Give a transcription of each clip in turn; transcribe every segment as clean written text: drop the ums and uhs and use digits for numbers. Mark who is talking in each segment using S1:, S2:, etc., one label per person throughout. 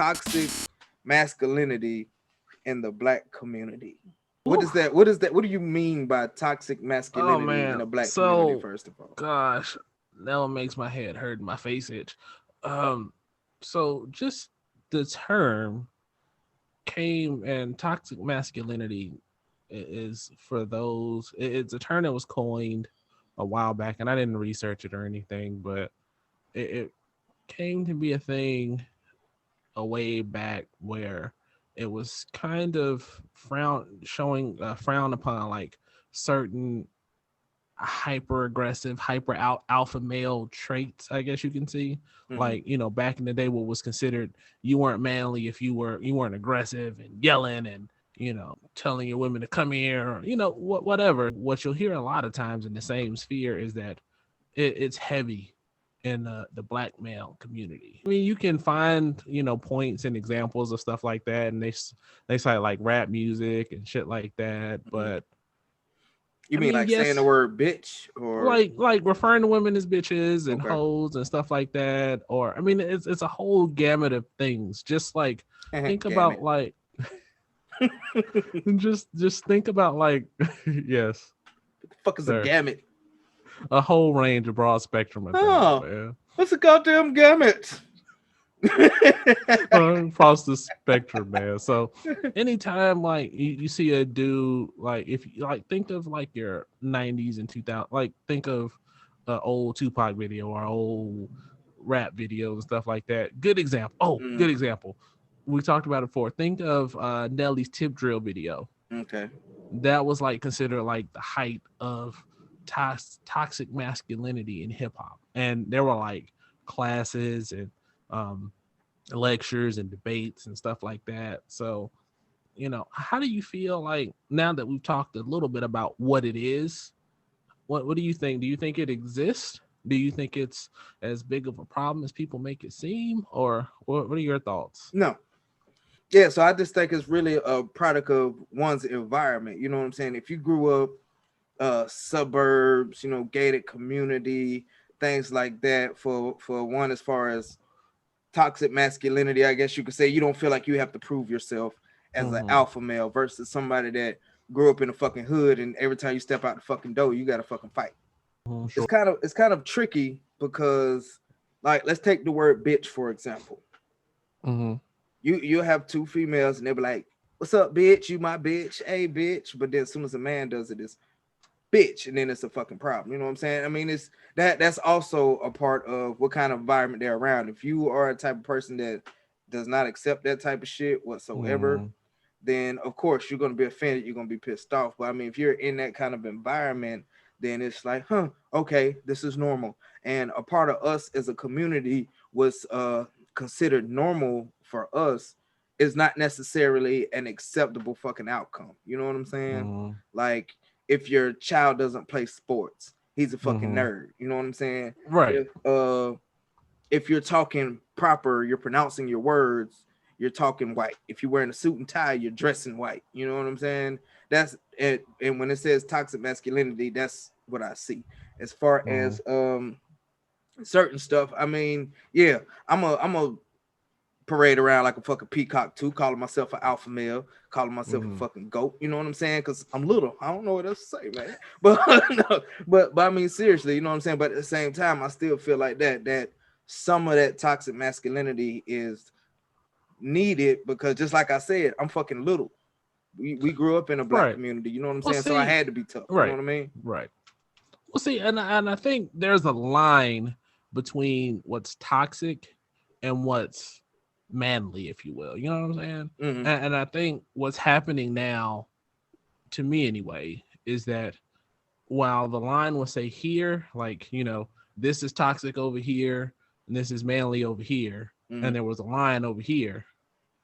S1: toxic masculinity in the black community. What is that? What is that? What do you mean by toxic
S2: Oh
S1: masculinity in
S2: man.
S1: the black community,
S2: So
S1: first of all?
S2: gosh, that one makes my head hurt and my face itch. Um, so just the term came and toxic masculinity is for those. It's a term that was coined a while back, and I didn't research it or anything, but it came to be a thing a way back where it was kind of frown upon like certain hyper aggressive, alpha male traits, I guess you can see.
S1: Mhm.
S2: Like, back in the day, what was considered you weren't manly if you weren't aggressive and yelling and telling your women to come here, or whatever. What you'll hear a lot of times in the same sphere is that it's heavy in the black male community. I mean, you can find points and examples of stuff like that, and they cite like rap music and shit like that. But
S1: You
S2: I
S1: mean
S2: mean,
S1: like saying the
S2: yes,
S1: word bitch or
S2: like referring to women as bitches and
S1: okay?
S2: hoes and stuff like that. Or I mean, it's a whole gamut of things. Just like think
S1: Damn
S2: about
S1: it.
S2: like just think about like yes,
S1: The fuck is a
S2: sir,
S1: gamut?
S2: a whole range of broad spectrum of things,
S1: Oh,
S2: man.
S1: what's a goddamn gamut?
S2: Across the spectrum, man. So anytime like you see a dude, like if you like think of like your 90s and 2000, like think of an old Tupac video or old rap videos and stuff like that. Good example. Oh,
S1: Mm,
S2: good example. We talked about it before. Think of Nelly's tip drill video.
S1: okay.
S2: That was like considered like the height of toxic masculinity in hip hop, and there were like classes and um lectures and debates and stuff like that. So, how do you feel like now that we've talked a little bit about what it is? What do you think? Do you think it exists? Do you think it's as big of a problem as people make it seem? Or what are your thoughts?
S1: No. Yeah, so I just think it's really a product of one's environment. You know what I'm saying? If you grew up suburbs, gated community, things like that for one as far as toxic masculinity, I guess you could say you don't feel like you have to prove yourself as an
S2: Mm-hmm.
S1: alpha male versus somebody that grew up in the fucking hood and every time you step out the fucking door, you gotta fucking fight.
S2: Mm-hmm.
S1: It's
S2: Sure.
S1: kind of tricky because like let's take the word bitch for example.
S2: Mm-hmm.
S1: You'll have two females and they'll be like, what's up, bitch? You my bitch, hey bitch. But then as soon as a man does it, it's bitch, and then it's a fucking problem. You know what I'm saying? I mean, it's that's also a part of what kind of environment they're around. If you are a type of person that does not accept that type of shit whatsoever,
S2: Mm-hmm.
S1: then of course you're gonna be offended, you're gonna be pissed off. But I mean, if you're in that kind of environment, then it's like, okay, this is normal. And a part of us as a community was considered normal for us is not necessarily an acceptable fucking outcome. You know what I'm saying?
S2: Mm-hmm.
S1: Like if your child doesn't play sports, he's a fucking
S2: Mm-hmm.
S1: nerd. You know what I'm saying?
S2: Right.
S1: If you're talking proper, you're pronouncing your words, you're talking white. If you're wearing a suit and tie, you're dressing white. You know what I'm saying? That's it. And when it says toxic masculinity, that's what I see. As far
S2: Mm-hmm.
S1: as certain stuff, I mean, yeah, I'm a parade around like a fucking peacock too, calling myself an alpha male, calling myself a
S2: Mm-hmm.
S1: fucking goat. You know what I'm saying? Because I'm little. I don't know what else to say, man. But no, but I mean seriously, you know what I'm saying? But at the same time, I still feel like that some of that toxic masculinity is needed because just like I said, I'm fucking little. We grew up in a black
S2: Right.
S1: community, you know what I'm
S2: Well,
S1: saying? So I
S2: see,
S1: had to be tough. You know
S2: right,
S1: what I mean?
S2: right. Well, see, and I think there's a line between what's toxic and what's manly, if you will. You know what I'm saying?
S1: Mm-hmm.
S2: And I think what's happening now, to me anyway, is that while the line will say here, like, this is toxic over here and this is manly over here,
S1: Mm-hmm.
S2: and there was a line over here.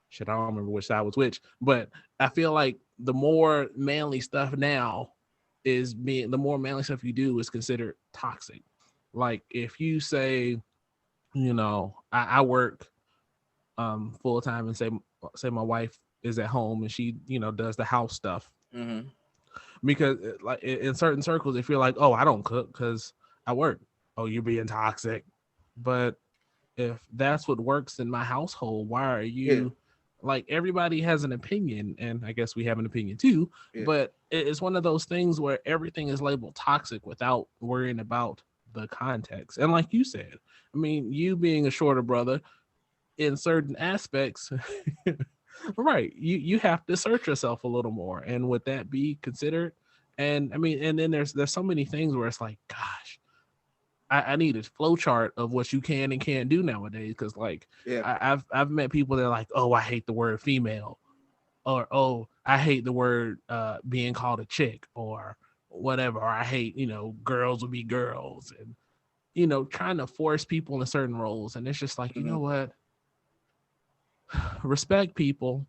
S2: Shit, I don't remember which side was which, but I feel like the more manly stuff now the more manly stuff you do is considered toxic. Like if you say, I work full time and say my wife is at home and she, does the house stuff.
S1: Mm-hmm.
S2: Because like in certain circles, if you're like, oh, I don't cook because I work, oh, you're being toxic. But if that's what works in my household, why are
S1: Yeah,
S2: you like everybody has an opinion, and I guess we have an opinion too,
S1: yeah.
S2: but it's one of those things where everything is labeled toxic without worrying about the context. And like you said, I mean, you being a shorter brother in certain aspects, right, you have to search yourself a little more, and would that be considered? And I mean, and then there's so many things where it's like, gosh, I need a flow chart of what you can and can't do nowadays. Because like
S1: Yeah.
S2: I've met people that are like, oh, I hate the word female, or oh, I hate the word being called a chick, or whatever, or I hate, girls will be girls, and trying to force people in certain roles. And it's just like, you
S1: Mhm.
S2: know what? Respect people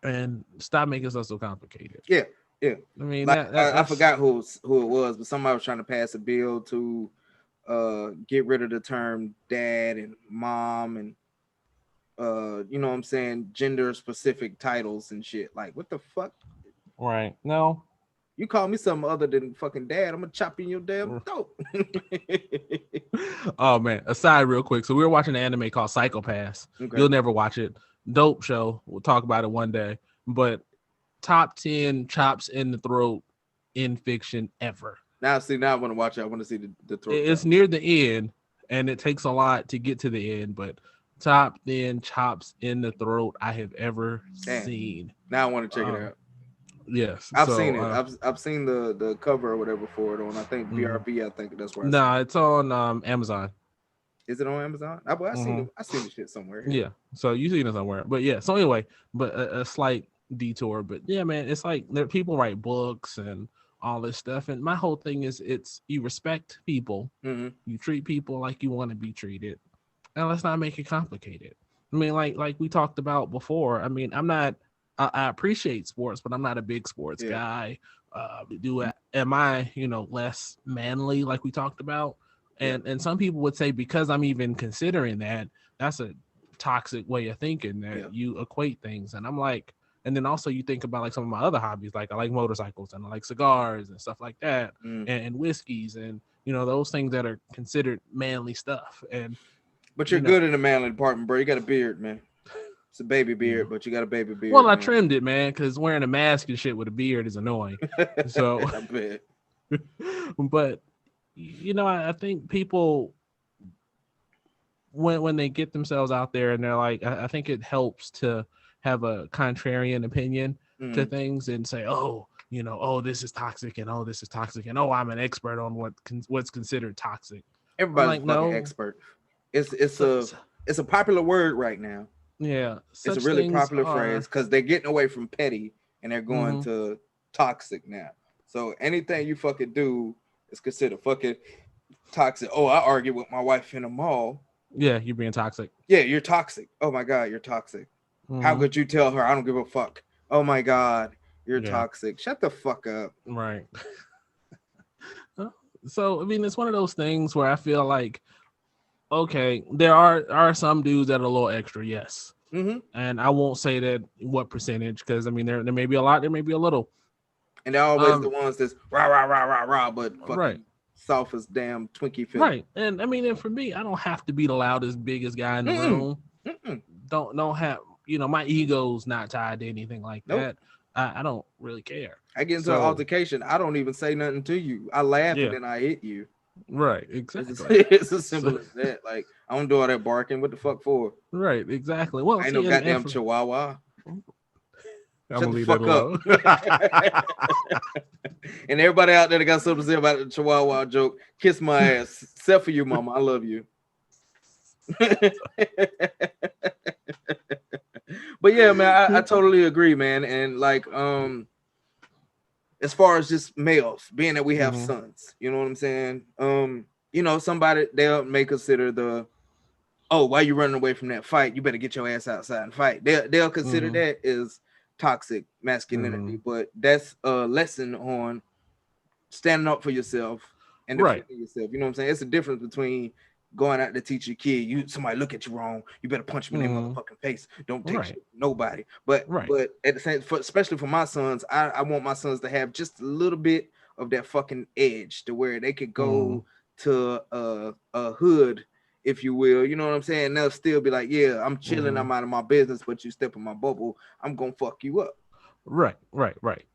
S2: and stop making stuff so complicated.
S1: Yeah, yeah.
S2: I mean
S1: Like I
S2: that's
S1: forgot who it was, but somebody was trying to pass a bill to get rid of the term dad and mom and you know what I'm saying, gender specific titles and shit. Like, what the fuck?
S2: right. No.
S1: You call me something other than fucking dad, I'm gonna chop in your damn throat.
S2: Oh man, aside real quick. So we were watching an anime called Psychopaths.
S1: Okay.
S2: You'll never watch it. Dope show. We'll talk about it one day. But top 10 chops in the throat in fiction ever.
S1: Now I want to watch it. I want to see the throat
S2: It's
S1: chops.
S2: near the end, and it takes a lot to get to the end, but top 10 chops in the throat I have ever
S1: Damn.
S2: seen.
S1: Now I want to check it out.
S2: Yes.
S1: I've seen it. I've seen the cover or whatever for it on, I think BRB. I think that's where I
S2: Nah, it's on Amazon.
S1: Is it on Amazon? I seen it. I seen the shit somewhere.
S2: Yeah. So you seen it somewhere. But yeah. So anyway, but a slight detour. But yeah, man, it's like there people write books and all this stuff. And my whole thing is it's you respect people, you treat people like you want to be treated, and let's not make it complicated. I mean, like we talked about before. I mean, I appreciate sports, but I'm not a big sports guy. Am I, less manly like we talked about? And some people would say because I'm even considering that, that's a toxic way of thinking that you equate things. And I'm like, and then also you think about like some of my other hobbies, like I like motorcycles and I like cigars and stuff like that, and whiskeys and those things that are considered manly stuff. And
S1: but you're good in the manly department, bro. You got a beard, man. It's a baby beard, but you got a baby beard.
S2: Well, I trimmed it, man, because wearing a mask and shit with a beard is annoying. So,
S1: I bet.
S2: But I think people when they get themselves out there and they're like, I think it helps to have a contrarian opinion to things and say, oh, this is toxic and oh, this is toxic and oh, I'm an expert on what's considered toxic.
S1: Everybody's like, fucking expert. It's a popular word right now.
S2: Yeah,
S1: it's a really popular phrase because they're getting away from petty and they're going to toxic now. So anything you fucking do is considered fucking toxic. Oh, I argue with my wife in a mall.
S2: Yeah, you're being toxic.
S1: Yeah, you're toxic. Oh my God, you're toxic. How could you tell her I don't give a fuck? Oh my God, you're toxic. Shut the fuck up.
S2: Right. So, I mean, it's one of those things where I feel like, okay, there are some dudes that are a little extra, yes. And I won't say that what percentage, because I mean there may be a lot, there may be a little.
S1: And they're always the ones that's rah rah rah rah rah, but fucking soft as damn Twinkie film.
S2: Right. And I mean, and for me, I don't have to be the loudest, biggest guy in the room. Don't have my ego's not tied to anything like that. I don't really care.
S1: I get into an altercation. I don't even say nothing to you. I laugh and then I hit you.
S2: Right, exactly.
S1: It's as simple as that. Like, I don't do all that barking. What the fuck for?
S2: Right, exactly. Well,
S1: I ain't no goddamn chihuahua.
S2: I'm
S1: Shut the fuck up. And everybody out there that got something to say about the chihuahua joke, kiss my ass. Except for you, mama. I love you. But yeah, man, I totally agree, man. And like, as far as just males, being that we have sons, you know what I'm saying? Somebody they may consider why you running away from that fight? You better get your ass outside and fight. They'll consider that as toxic masculinity, but that's a lesson on standing up for yourself and defending yourself. You know what I'm saying? It's a difference between going out to teach your kid, somebody look at you wrong, you better punch me in their motherfucking face. Don't take shit from nobody. But at the same, especially for my sons, I want my sons to have just a little bit of that fucking edge to where they could go to a hood if you will. You know what I'm saying? They'll still be like, yeah, I'm chilling, I'm out of my business, but you step in my bubble, I'm gonna fuck you up.
S2: Right.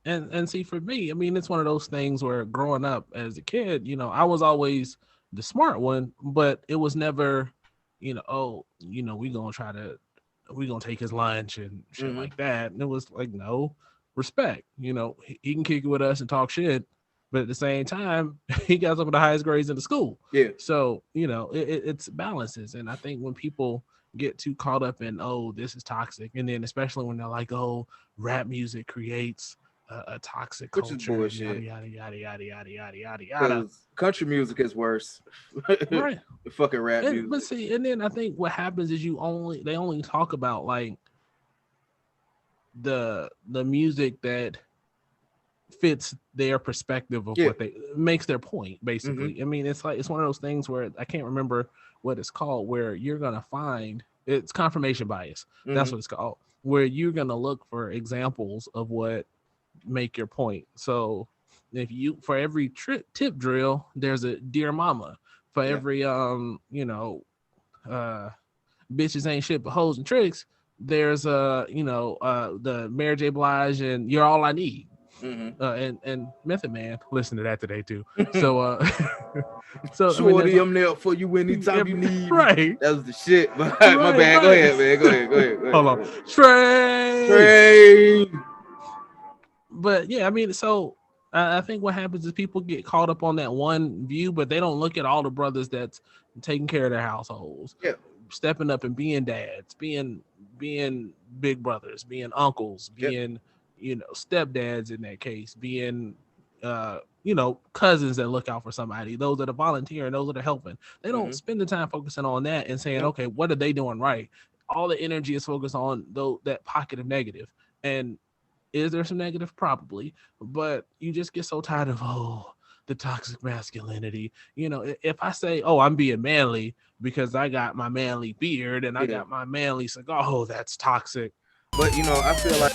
S2: And see, for me, I mean, it's one of those things where growing up as a kid, I was always the smart one, but it was never, oh, we gonna take his lunch and shit like that. And it was like, no, respect. He can kick it with us and talk shit, but at the same time, he got some of the highest grades in the school.
S1: Yeah.
S2: So it's balances, and I think when people get too caught up in, oh, this is toxic, and then especially when they're like, oh, rap music creates a toxic culture,
S1: which is bullshit.
S2: Yada yada yada yada yada yada yada.
S1: Country music is worse.
S2: Right.
S1: Fucking rap music.
S2: But see, and then I think what happens is they only talk about like the music that fits their perspective of what they makes their point, basically. I mean, it's one of those things where I can't remember what it's called, where you're gonna find it's confirmation bias. That's what it's called, where you're gonna look for examples of what make your point. So if you, for every tip drill, there's a dear mama. For every bitches ain't shit but hoes and tricks, there's the Mary J. Blige and You're All I Need. And Method Man, listen to that today too. So
S1: Shorty, I'm there for you anytime you need.
S2: Right.
S1: That was the shit. But my bad. Go ahead, man. Go ahead.
S2: Hold on.
S1: Train.
S2: But yeah, I mean, so I think what happens is people get caught up on that one view, but they don't look at all the brothers that's taking care of their households, stepping up and being dads, being big brothers, being uncles, being stepdads in that case, being cousins that look out for somebody, those that are volunteering, those that are helping. They don't spend the time focusing on that and saying, okay, what are they doing right? All the energy is focused on that pocket of negative. And is there some negative? Probably, but you just get so tired of, the toxic masculinity. If I say, I'm being manly because I got my manly beard and I got my manly cigar, that's toxic.
S1: But I feel like